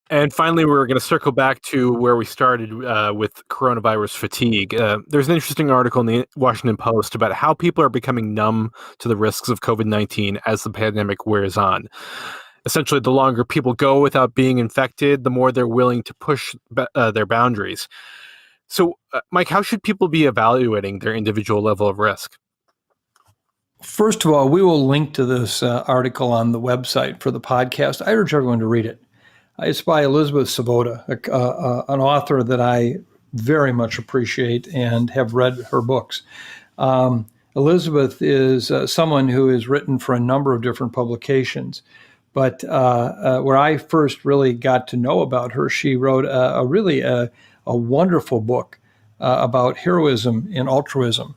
And finally, we're going to circle back to where we started with coronavirus fatigue. There's an interesting article in the Washington Post about how people are becoming numb to the risks of COVID-19 as the pandemic wears on. Essentially, the longer people go without being infected, the more they're willing to push their boundaries. So, Mike, how should people be evaluating their individual level of risk? First of all, we will link to this article on the website for the podcast. I urge everyone to read it. It's by Elizabeth Svoboda, an author that I very much appreciate and have read her books. Elizabeth is someone who has written for a number of different publications. But where I first really got to know about her, she wrote a wonderful book about heroism and altruism.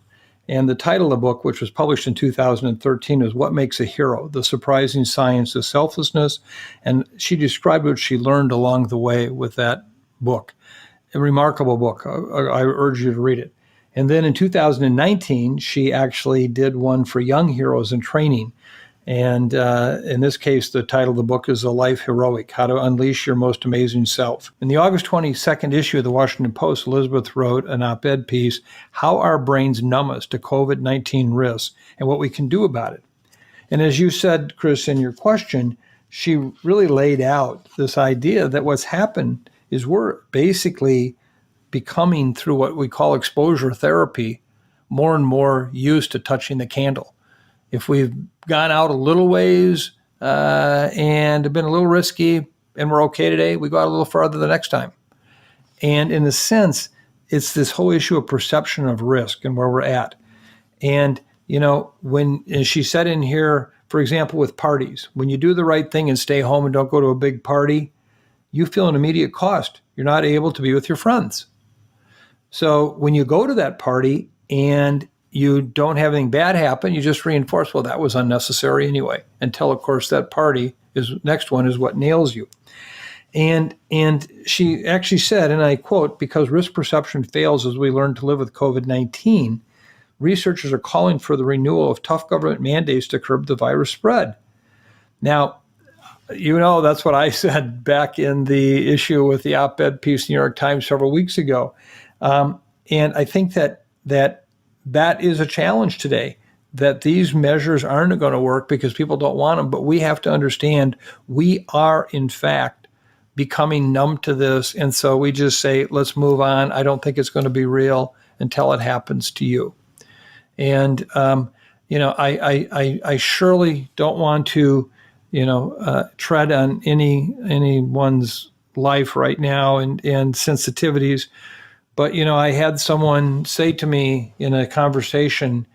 And the title of the book, which was published in 2013, is What Makes a Hero? The Surprising Science of Selflessness. And she described what she learned along the way with that book. A remarkable book. I urge you to read it. And then in 2019, she actually did one for young heroes in training. And in this case, the title of the book is A Life Heroic, How to Unleash Your Most Amazing Self. In the August 22nd issue of the Washington Post, Elizabeth wrote an op-ed piece, How Our Brains Numb Us to COVID-19 Risks and What We Can Do About It. And as you said, Chris, in your question, she really laid out this idea that what's happened is we're basically becoming, through what we call exposure therapy, more and more used to touching the candle. If we've gone out a little ways and been a little risky and we're okay today, we go out a little farther the next time. And in a sense, it's this whole issue of perception of risk and where we're at. And, when as she said in here, for example, with parties, when you do the right thing and stay home and don't go to a big party, you feel an immediate cost. You're not able to be with your friends. So when you go to that party and you don't have anything bad happen, you just reinforce, well, that was unnecessary anyway, until, of course, that party next one is what nails you. And she actually said, and I quote, because risk perception fails as we learn to live with COVID-19, researchers are calling for the renewal of tough government mandates to curb the virus spread. Now, that's what I said back in the issue with the op-ed piece in the New York Times several weeks ago. And I think that is a challenge today, that these measures aren't going to work because people don't want them. But we have to understand we are, in fact, becoming numb to this. And so we just say, let's move on. I don't think it's going to be real until it happens to you. And, I surely don't want to, tread on anyone's life right now and sensitivities. But, I had someone say to me in a conversation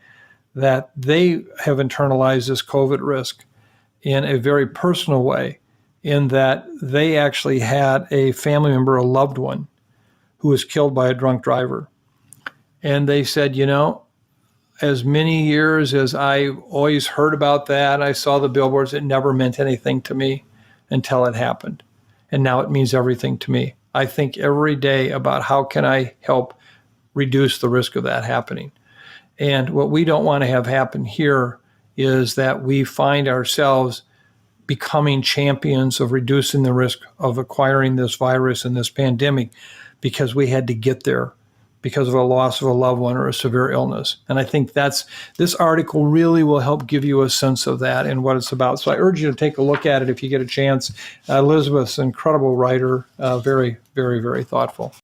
that they have internalized this COVID risk in a very personal way, in that they actually had a family member, a loved one, who was killed by a drunk driver. And they said, as many years as I always heard about that, I saw the billboards, it never meant anything to me until it happened. And now it means everything to me. I think every day about how can I help reduce the risk of that happening. And what we don't want to have happen here is that we find ourselves becoming champions of reducing the risk of acquiring this virus and this pandemic because we had to get there because of a loss of a loved one or a severe illness. And I think this article really will help give you a sense of that and what it's about. So I urge you to take a look at it if you get a chance. Elizabeth's an incredible writer, very, very, very thoughtful.